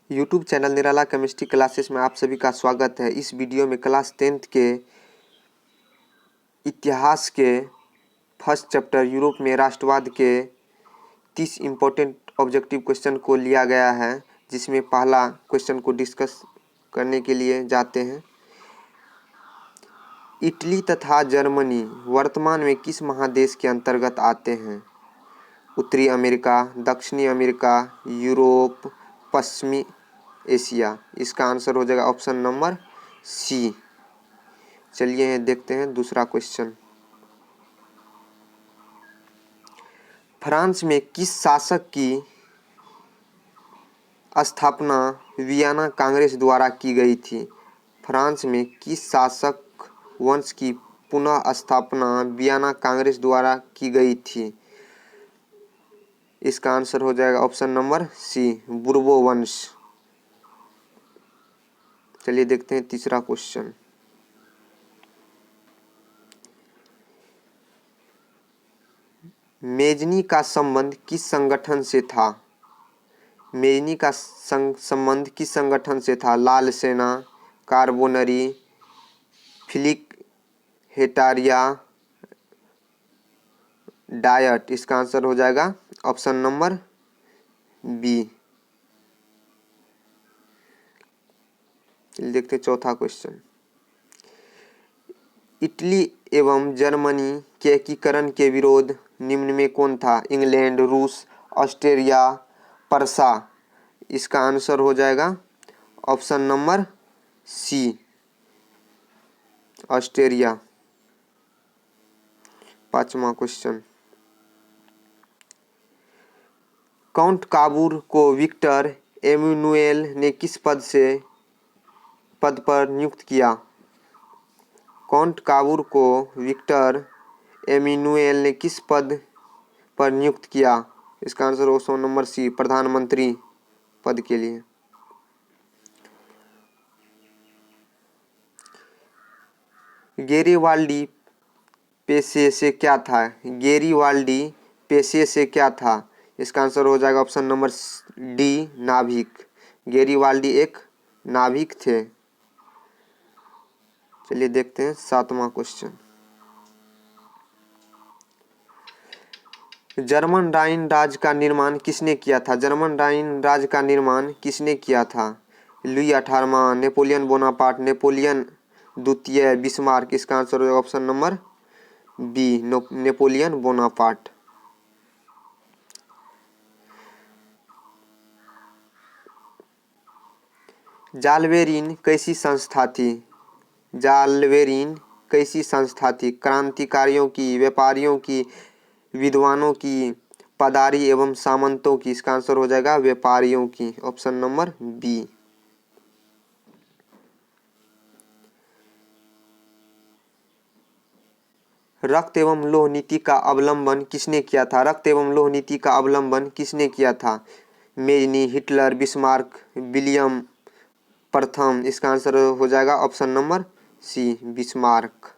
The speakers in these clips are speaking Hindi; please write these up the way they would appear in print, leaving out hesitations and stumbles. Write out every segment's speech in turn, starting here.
यूट्यूब चैनल निराला केमिस्ट्री क्लासेस में आप सभी का स्वागत है। इस वीडियो में क्लास 10th के इतिहास के फर्स्ट चैप्टर यूरोप में राष्ट्रवाद के 30 इम्पोर्टेंट ऑब्जेक्टिव क्वेश्चन को लिया गया है, जिसमें पहला क्वेश्चन को डिस्कस करने के लिए जाते हैं। इटली तथा जर्मनी वर्तमान में किस महादेश के अंतर्गत आते हैं? उत्तरी अमेरिका, दक्षिणी अमेरिका, यूरोप, पश्चिमी एशिया। इसका आंसर हो जाएगा ऑप्शन नंबर सी। चलिए देखते हैं दूसरा क्वेश्चन। फ्रांस में किस शासक की स्थापना वियना कांग्रेस द्वारा की गई थी? फ्रांस में किस शासक वंश की पुनः स्थापना वियना कांग्रेस द्वारा की गई थी? इसका आंसर हो जाएगा ऑप्शन नंबर सी, बुर्बो वंश। चलिए देखते हैं तीसरा क्वेश्चन। मेजनी का संबंध किस संगठन से था? मेजनी का संबंध किस संगठन से था? लाल सेना, कार्बोनरी, फिलिक हेटारिया, डायट। इसका आंसर हो जाएगा ऑप्शन नंबर बी। चलिए देखते हैं चौथा क्वेश्चन। इटली एवं जर्मनी के एकीकरण के विरोध निम्न में कौन था? इंग्लैंड, रूस, ऑस्ट्रेलिया, परसा। इसका आंसर हो जाएगा ऑप्शन नंबर सी, ऑस्ट्रेलिया। पांचवा क्वेश्चन। काउंट काबूर को विक्टर एमेनुएल ने किस पद पर नियुक्त किया? काउंट काबूर को विक्टर एमेनुएल ने किस पद पर नियुक्त किया? इसका आंसर ऑप्शन नंबर सी, प्रधानमंत्री पद के लिए। गेरिबाल्डी पेशे से क्या था? गेरिबाल्डी पेशे से क्या था? इसका आंसर हो जाएगा ऑप्शन नंबर डी, नाभिक। गेरिबाल्डी एक नाभिक थे। चलिए देखते हैं सातवां क्वेश्चन। जर्मन राइन राज्य का निर्माण किसने किया था? जर्मन राइन राज्य का निर्माण किसने किया था? लुई 18वां, नेपोलियन बोनापार्ट, नेपोलियन द्वितीय, बिस्मार्क। इसका आंसर हो option number B, Napoleon Bonaparte. Zollverein कैसी संस्था थी? जाल्बेरिन कैसी संस्था थी? क्रांतिकारियों की, व्यापारियों की, विद्वानों की, पदारी एवं सामंतों की। इसका आंसर हो जाएगा व्यापारियों की, ऑप्शन नंबर बी। रक्त एवं लौह नीति का अवलंबन किसने किया था? रक्त एवं लौह नीति का अवलंबन किसने किया था? मेजनी, हिटलर, बिस्मार्क, विलियम प्रथम। इसका आंसर हो जाएगा option number C, Bismarck.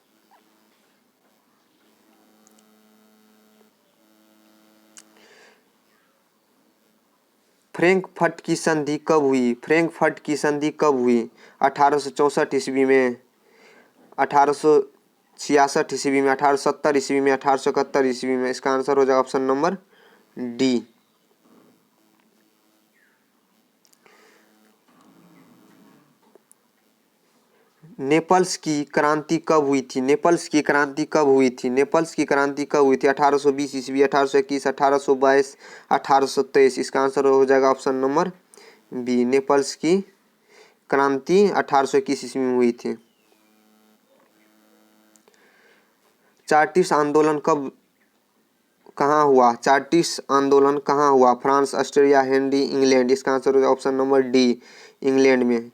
Frankfurt की संधि कब हुई? फ्रैंकफर्ट की संधि कब हुई? 1864 ईस्वी में, 1866 ईस्वी में, 1870 ईस्वी में, 1871 ईस्वी में। इसका आंसर हो जाएगा ऑप्शन नंबर डी। नेपल्स की क्रांति कब हुई थी? नेपल्स की क्रांति कब हुई थी? नेपल्स की क्रांति कब हुई थी? 1820 ईस्वी, 1821, 1822, 1823। इसका आंसर हो जाएगा ऑप्शन नंबर बी, नेपल्स की क्रांति 1821 ईस्वी में हुई थी। चार्टिस्ट आंदोलन कहाँ हुआ? चार्टिस्ट आंदोलन कहाँ हुआ? France, Australia, Hindi, England. इसका आंसर हो जाएगा ऑप्शन नंबर डी, इंग्लैंड में।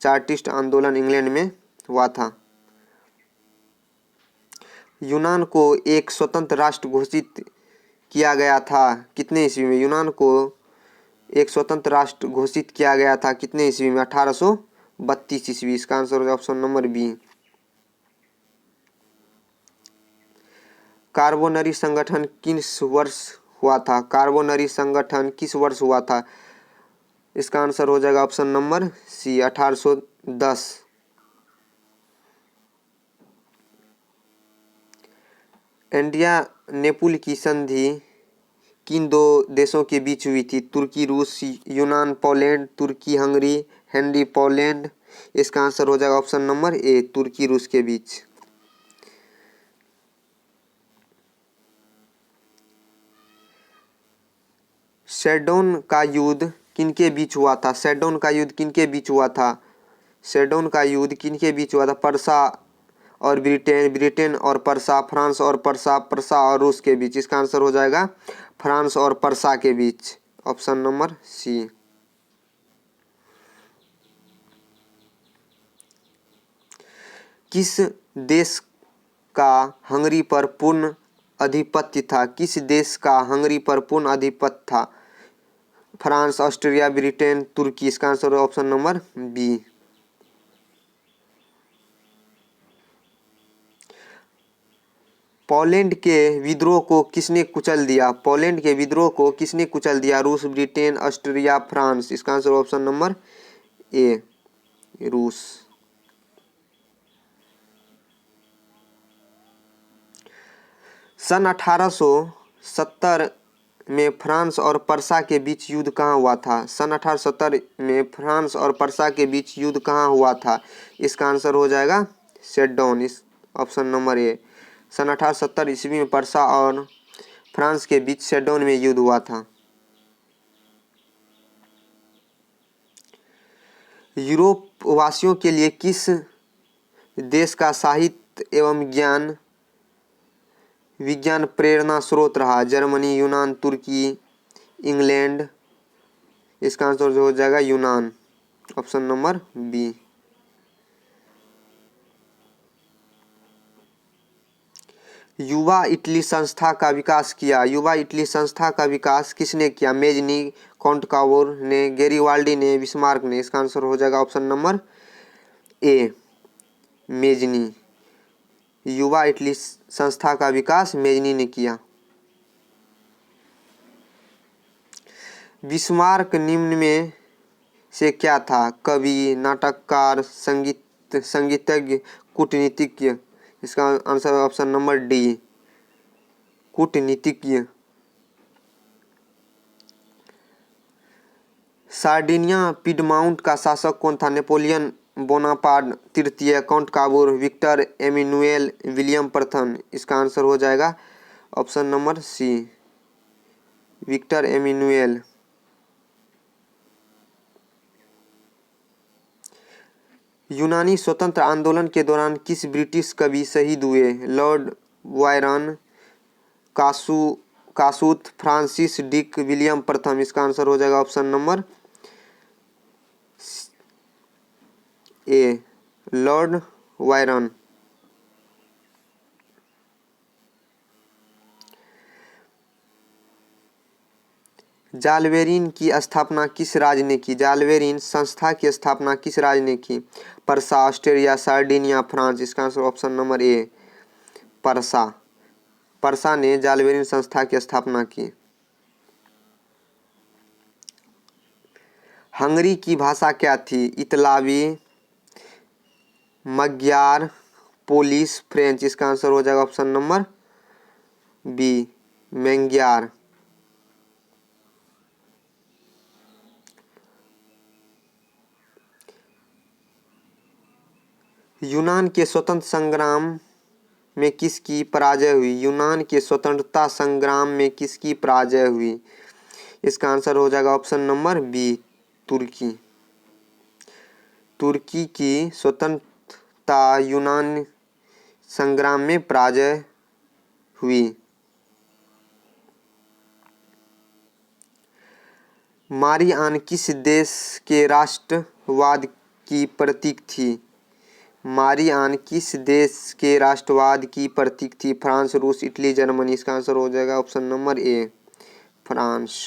चार्टिस्ट आंदोलन इंग्लैंड में हुआ था। यूनान को एक स्वतंत्र राष्ट्र घोषित किया गया था कितने ईस्वी में? यूनान को एक स्वतंत्र राष्ट्र घोषित किया गया था कितने ईस्वी में? 1832 ईस्वी। इसका आंसर होगा ऑप्शन नंबर बी। कार्बोनरी संगठन किस वर्ष हुआ था? कार्बोनरी संगठन किस वर्ष हुआ था? इसका आंसर हो जाएगा ऑप्शन नंबर सी 1810। इंडिया नेपुल की संधि किन दो देशों के बीच हुई थी? तुर्की रूस, यूनान पोलैंड, तुर्की हंगरी, हेनरी पोलैंड। इसका आंसर हो जाएगा ऑप्शन नंबर ए तुर्की रूस के बीच। शेडोन का युद्ध किनके बीच हुआ था? शेडोन का युद्ध किनके बीच हुआ था? शेडोन का युद्ध किनके बीच हुआ था? पर्सा और ब्रिटेन, ब्रिटेन और पर्सा, फ्रांस और पर्सा, पर्सा और रूस के बीच। इसका आंसर हो जाएगा फ्रांस और पर्सा के बीच, ऑप्शन नंबर सी। किस देश का हंगरी पर पूर्ण आधिपत्य था? किस देश का हंगरी पर पूर्ण आधिपत्य था? फ्रांस, ऑस्ट्रिया, ब्रिटेन, तुर्की। इसका आंसर है ऑप्शन नंबर बी। पोलैंड के विद्रोह को किसने कुचल दिया? पोलैंड के विद्रोह को किसने कुचल दिया? रूस, ब्रिटेन, ऑस्ट्रिया, फ्रांस। इसका आंसर ऑप्शन नंबर ए रूस। सन 1870 में फ्रांस और पर्सा के बीच युद्ध कहाँ हुआ था? सन 1870 में फ्रांस और पर्सा के बीच युद्ध कहाँ हुआ था? इसका आंसर हो जाएगा सेडोन, इस ऑप्शन नंबर ए। सन 1870 ईस्वी में पर्सा और फ्रांस के बीच सेडोन में युद्ध हुआ था। यूरोप वासियों के लिए किस देश का साहित्य एवं विज्ञान प्रेरणा स्रोत रहा? जर्मनी, यूनान, तुर्की, इंग्लैंड। इसका आंसर हो जाएगा यूनान, ऑप्शन नंबर बी। युवा इटली संस्था का विकास किया। युवा इटली संस्था का विकास किसने किया? मेजनी, कॉन्टकावोर ने, गेरिवाल्डी ने, बिस्मार्क ने। इसका आंसर हो जाएगा ऑप्शन नंबर ए मेजनी। युवा इटली संस्था का विकास मेजनी ने किया। बिस्मार्क निम्न में से क्या था? कवि, नाटककार, संगीतज्ञ, कूटनीतिज्ञ। इसका आंसर ऑप्शन नंबर डी कूटनीतिज्ञ। सार्डिनिया पिडमाउंट का शासक कौन था? नेपोलियन बोनापार्ट तृतीय, Count Cavour, Victor Emmanuel, William प्रथम। इसका आंसर हो जाएगा option number C Victor Emmanuel. यूनानी स्वतंत्र आंदोलन के दौरान किस ब्रिटिश कवि शहीद हुए? Lord Byron, Kossuth, Francis Deak, William प्रथम। इसका आंसर हो जाएगा option number A Lord Byron. Zollverein की स्थापना किस राज्य ने की? जालवेरिन संस्था की स्थापना किस राज्य ने की? Prussia, Austria, Sardinia, France. इसका answer option number A Prussia. Prussia ने जालवेरिन संस्था की स्थापना की। हंगरी की भाषा क्या थी? इतालवी, मग्यार, पोलिश, फ्रेंच। इसका आंसर हो जाएगा ऑप्शन नंबर बी मैंग्यार। यूनान के स्वतंत्र संग्राम में किसकी पराजय हुई? यूनान के स्वतंत्रता संग्राम में किसकी पराजय हुई? इसका आंसर हो जाएगा ऑप्शन नंबर बी तुर्की। तुर्की की स्वतंत्रता यूनान संग्राम में पराजय हुई। मारियान किस देश के राष्ट्रवाद की प्रतीक थी? मारियान किस देश के राष्ट्रवाद की प्रतीक थी? फ्रांस, रूस, इटली, जर्मनी। इसका आंसर हो जाएगा ऑप्शन नंबर ए फ्रांस।